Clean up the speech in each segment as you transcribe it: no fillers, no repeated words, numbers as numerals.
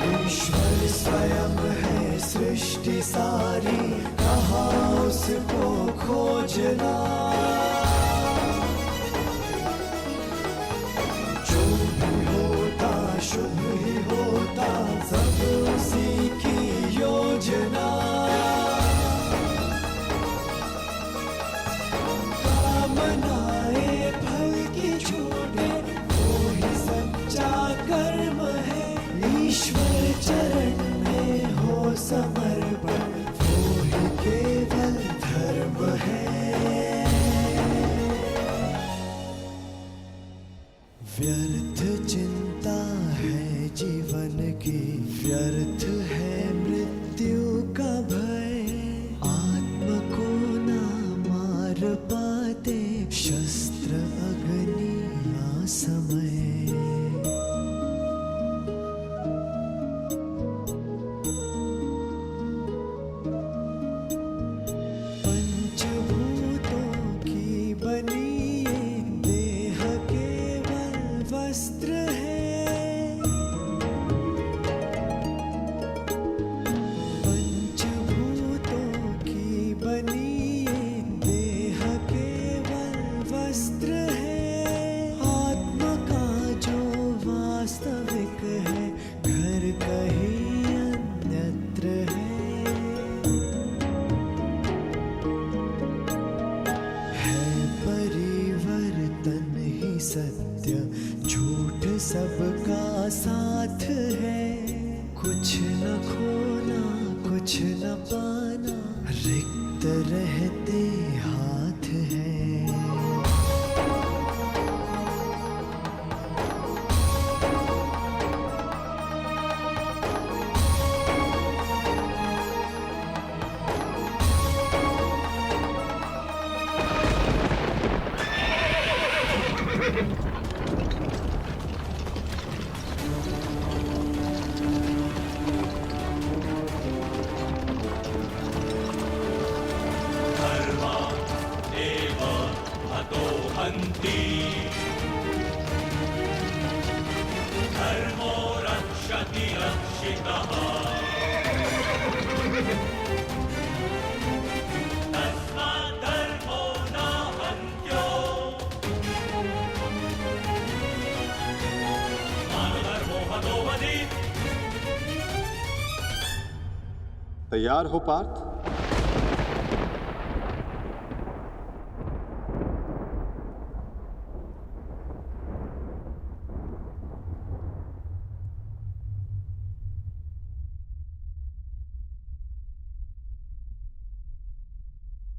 ईश्वर स्वयं है सृष्टि सारी, कहाँ उसको खोजना। जो भी होता शुभ ही होता, सब उसी की योजना। कामनाएं फल की छूटे, वो ही सच्चा कर्म है। ईश्वर चरण में हो समर्पण, वो ही केवल धर्म है। व्यर्थ चिंता है जीवन की, व्यर्थ है मृत्यु का भय। आत्म को ना मार पाते, शस्त्र अग्नि असमय। पंचभूतों की बनी ये देह केवल वस्त्र है। पंचभूतों की बनी ये देह केवल वस्त्र है। आत्मा का जो वास्तविक है, घर कहीं अन्यत्र है। परिवर्तन ही सत्य, झूठ सबका साथ है। कुछ न खोना कुछ न पाना, रिक्त रहते हाथ है। धर्मो रक्षति रक्षितः। तस्मात् धर्मो न हन्त्यो। मानधर्मो हतो वधि। तैयार हो पार्थ?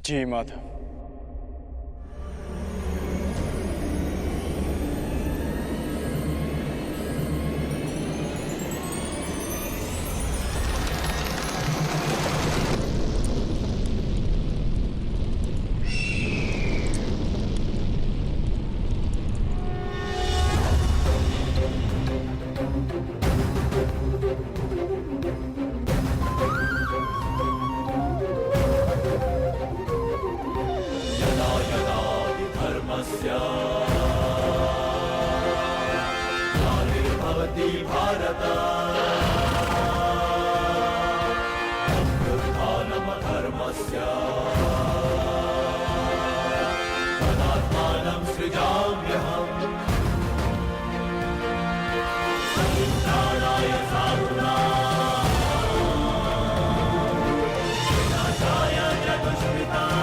जी माधव। ग्लानिर्भवति भारत, अभ्युत्थानमधर्मस्य। तदात्मानं सृजाम्यहम्। परित्राणाय साधूनां, विनाशाय च दुष्कृताम्।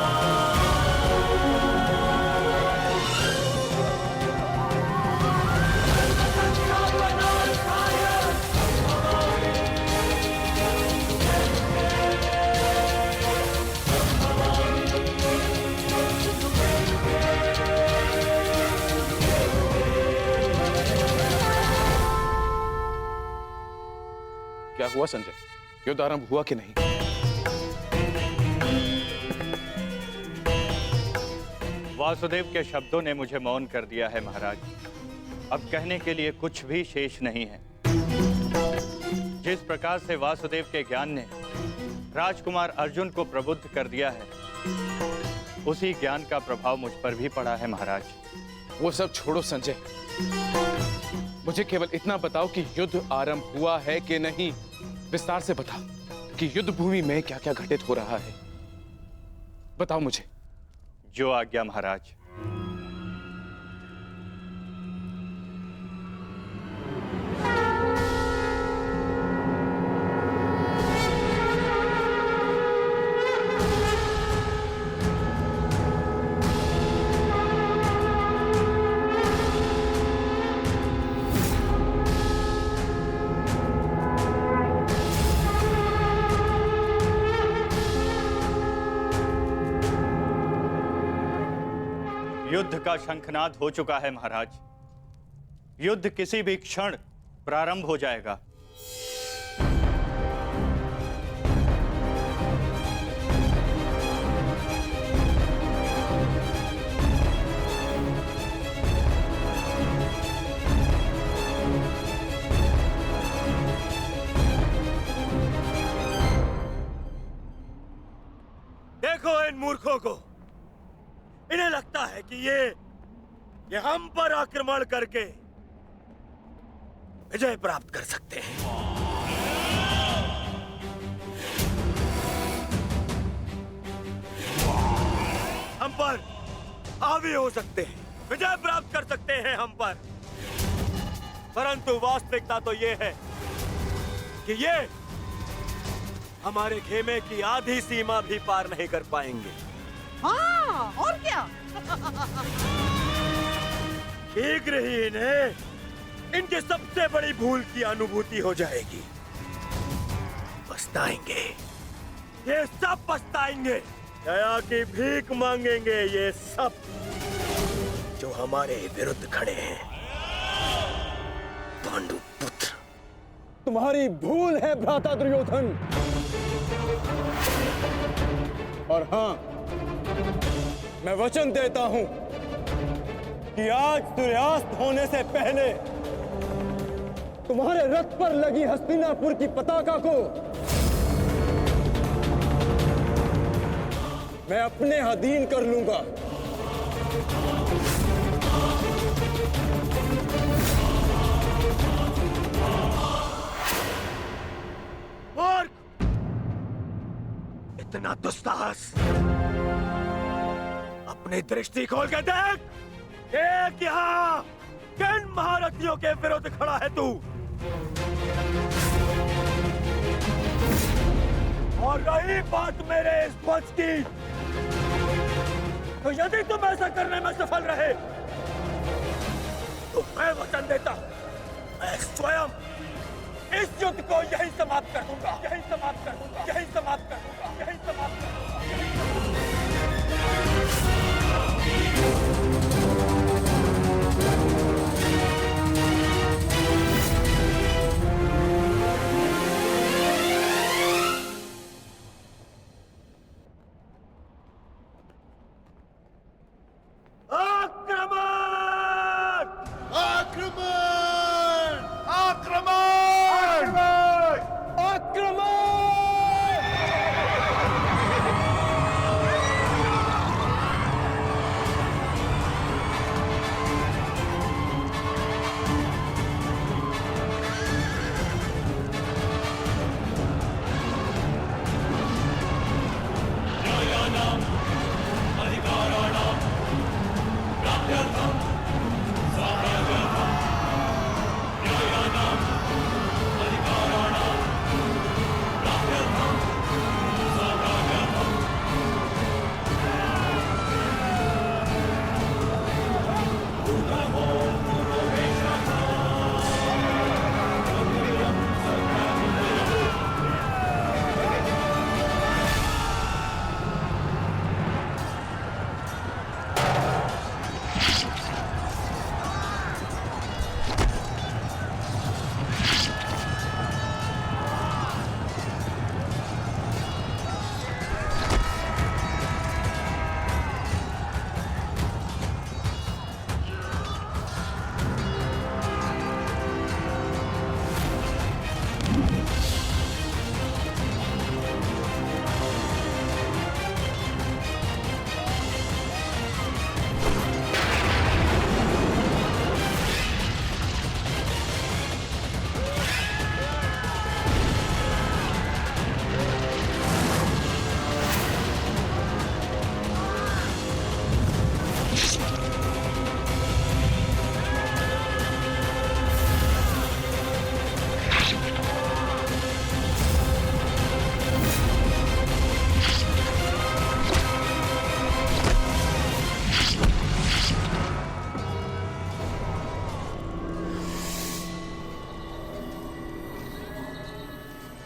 क्या हुआ संजय? युद्ध आरंभ हुआ कि नहीं? वासुदेव के शब्दों ने मुझे मौन कर दिया है महाराज। अब कहने के लिए कुछ भी शेष नहीं है। जिस प्रकार से वासुदेव के ज्ञान ने राजकुमार अर्जुन को प्रबुद्ध कर दिया है, उसी ज्ञान का प्रभाव मुझ पर भी पड़ा है महाराज। वो सब छोड़ो संजय। मुझे केवल इतना बताओ कि युद्ध आरंभ हुआ है कि नहीं। विस्तार से बता कि युद्ध भूमि में क्या क्या घटित हो रहा है। बताओ मुझे। जो आज्ञा महाराज। युद्ध का शंखनाद हो चुका है महाराज। युद्ध किसी भी क्षण प्रारंभ हो जाएगा। देखो इन मूर्खों को, इन्हें लगता है कि ये हम पर आक्रमण करके विजय प्राप्त कर सकते हैं। हम पर हावी हो सकते हैं, विजय प्राप्त कर सकते हैं हम पर, परंतु वास्तविकता तो ये है कि ये हमारे खेमे की आधी सीमा भी पार नहीं कर पाएंगे। हाँ, और क्या? शीघ्र ही इन्हें इनकी सबसे बड़ी भूल की अनुभूति हो जाएगी। पछताएंगे, ये सब पछताएंगे। दया की भीख मांगेंगे ये सब जो हमारे विरुद्ध खड़े हैं। पांडु पुत्र, तुम्हारी भूल है भ्राता दुर्योधन। और हाँ, मैं वचन देता हूं कि आज सूर्यास्त होने से पहले तुम्हारे रथ पर लगी हस्तिनापुर की पताका को मैं अपने अधीन कर लूंगा। मूर्ख! इतना दुस्साहस! अपनी दृष्टि खोल के देख, देख यहाँ किन महारथियों के विरुद्ध खड़ा है तू। और रही बात मेरे इस ध्वज की, तो यदि तुम ऐसा करने में सफल रहे तो मैं वचन देता हूं, मैं स्वयं इस युद्ध को यहीं समाप्त कर दूंगा, यहीं समाप्त कर दूंगा, यहीं समाप्त कर दूंगा, यहीं समाप्त कर दूंगा।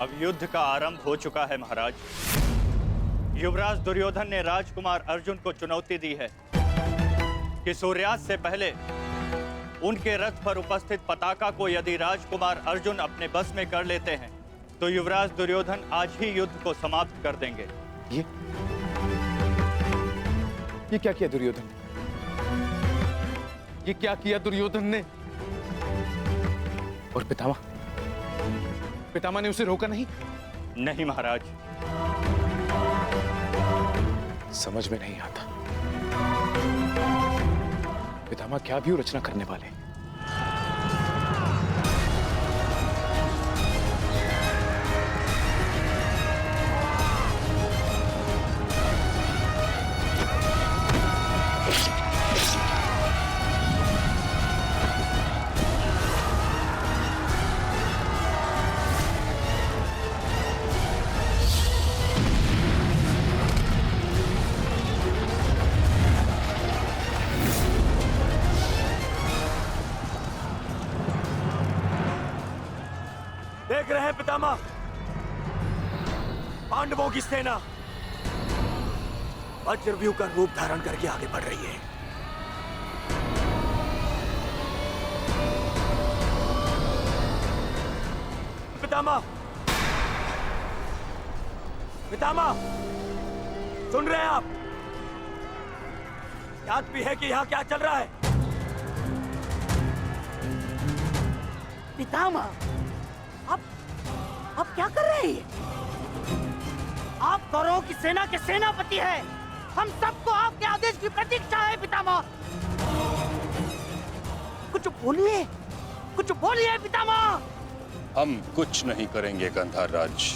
अब युद्ध का आरंभ हो चुका है महाराज। युवराज दुर्योधन ने राजकुमार अर्जुन को चुनौती दी है कि सूर्यास्त से पहले उनके रथ पर उपस्थित पताका को यदि राजकुमार अर्जुन अपने बस में कर लेते हैं तो युवराज दुर्योधन आज ही युद्ध को समाप्त कर देंगे। ये क्या किया दुर्योधन ने? ये क्या किया दुर्योधन ने? और पितामह ने उसे रोका नहीं? नहीं महाराज। समझ में नहीं आता पितामह क्या भी रचना करने वाले। देख रहे हैं पितामह, पांडवों की सेना वज्रव्यूह का रूप धारण करके आगे बढ़ रही है। पितामह, सुन रहे हैं आप? याद भी है कि यहाँ क्या चल रहा है? पितामह, आप क्या कर रहे हैं? आप कौरवों की सेना के सेनापति हैं। हम सबको आपके आदेश की प्रतीक्षा है पितामह। कुछ बोलिए पितामह। हम कुछ नहीं करेंगे गंधार राज।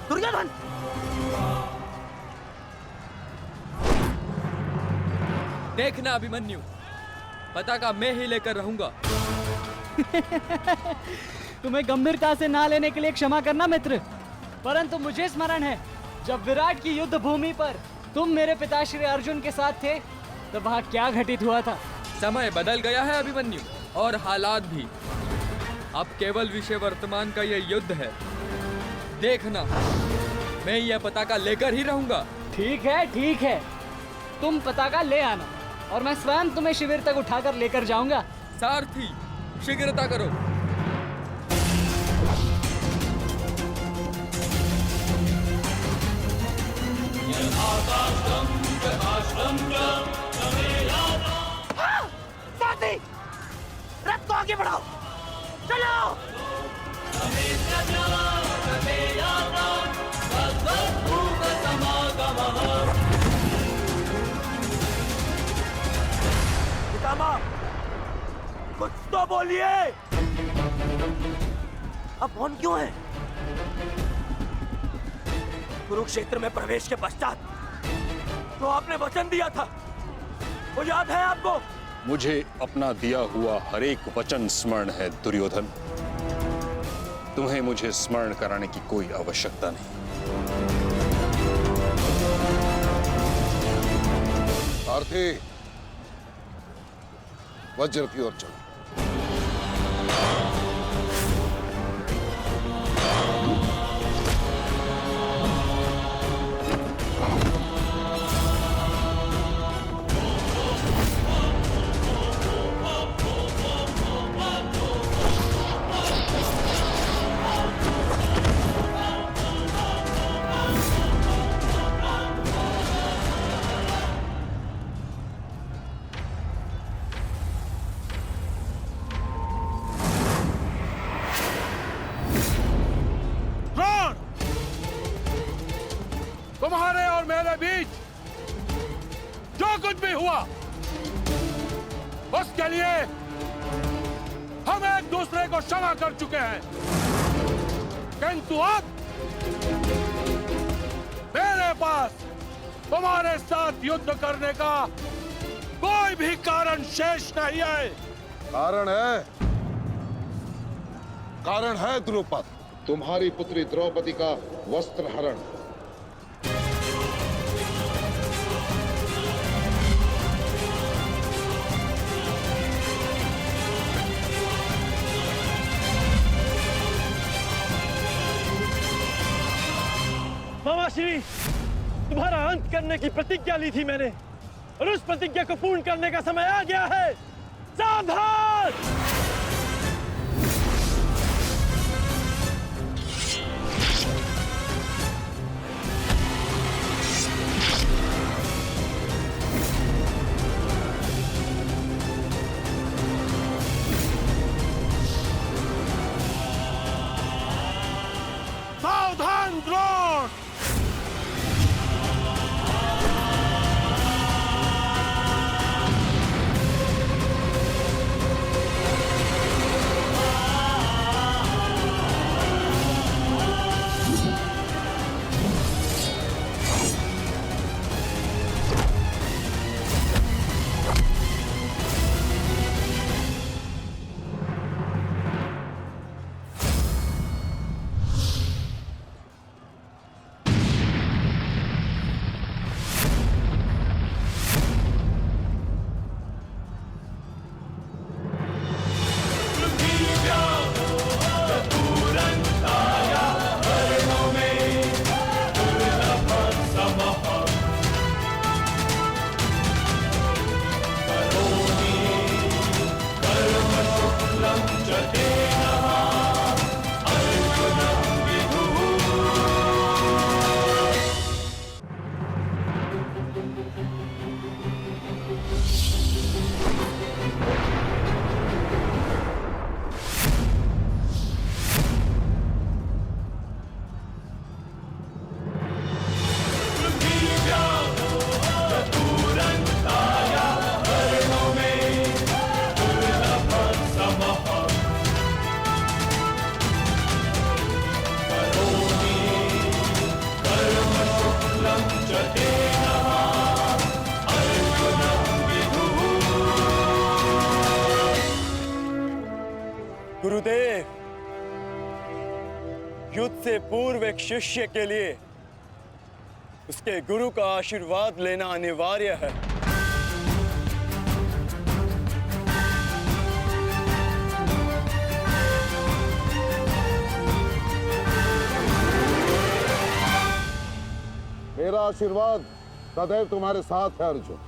दुर्योधन, देखना अभिमन्यु, पताका मैं ही लेकर रहूंगा। तुम्हें गंभीरता से ना लेने के लिए क्षमा करना मित्र, परंतु मुझे स्मरण है जब विराट की युद्ध भूमि पर तुम मेरे पिताश्री अर्जुन के साथ थे तो वहाँ क्या घटित हुआ था। समय बदल गया है अभिमन्यु, और हालात भी। अब केवल विषय वर्तमान का ये युद्ध है। देखना, मैं यह पताका लेकर ही रहूंगा। ठीक है, तुम पताका ले आना और मैं स्वयं तुम्हें शिविर तक उठाकर लेकर जाऊंगा। सारथी, शीघ्रता करो। सारथी, रथ को आगे बढ़ाओ, चलो। पितामह, कुछ तो बोलिए। अब कौन क्यों है? कुरुक्षेत्र में प्रवेश के पश्चात तो आपने वचन दिया था, वो याद है आपको? मुझे अपना दिया हुआ हर एक वचन स्मरण है दुर्योधन। तुम्हें मुझे स्मरण कराने की कोई आवश्यकता नहीं। सारथी, वज्र की ओर चलो। तुम्हारे और मेरे बीच जो कुछ भी हुआ उसके लिए हम एक दूसरे को क्षमा कर चुके हैं, किंतु अब मेरे पास तुम्हारे साथ युद्ध करने का कोई भी कारण शेष नहीं है। कारण है द्रुपद, तुम्हारी पुत्री द्रौपदी का वस्त्र हरण। पिताश्री, तुम्हारा अंत करने की प्रतिज्ञा ली थी मैंने, और उस प्रतिज्ञा को पूर्ण करने का समय आ गया है। सावधान! सावधान द्रोण! गुरुदेव, युद्ध से पूर्व एक शिष्य के लिए उसके गुरु का आशीर्वाद लेना अनिवार्य है। मेरा आशीर्वाद सदैव तुम्हारे साथ है अर्जुन।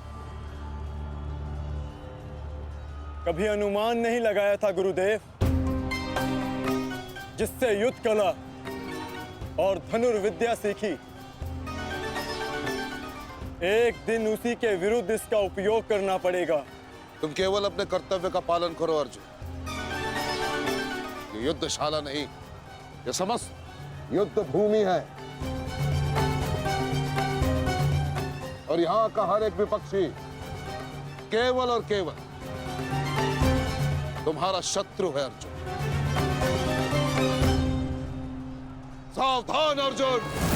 कभी अनुमान नहीं लगाया था गुरुदेव, जिससे युद्ध कला और धनुर्विद्या सीखी, एक दिन उसी के विरुद्ध इसका उपयोग करना पड़ेगा। तुम केवल अपने कर्तव्य का पालन करो अर्जुन। ये युद्धशाला नहीं, ये समस्त युद्ध भूमि है, और यहां का हर एक विपक्षी केवल और केवल तुम्हारा शत्रु है अर्जुन। सावधान अर्जुन!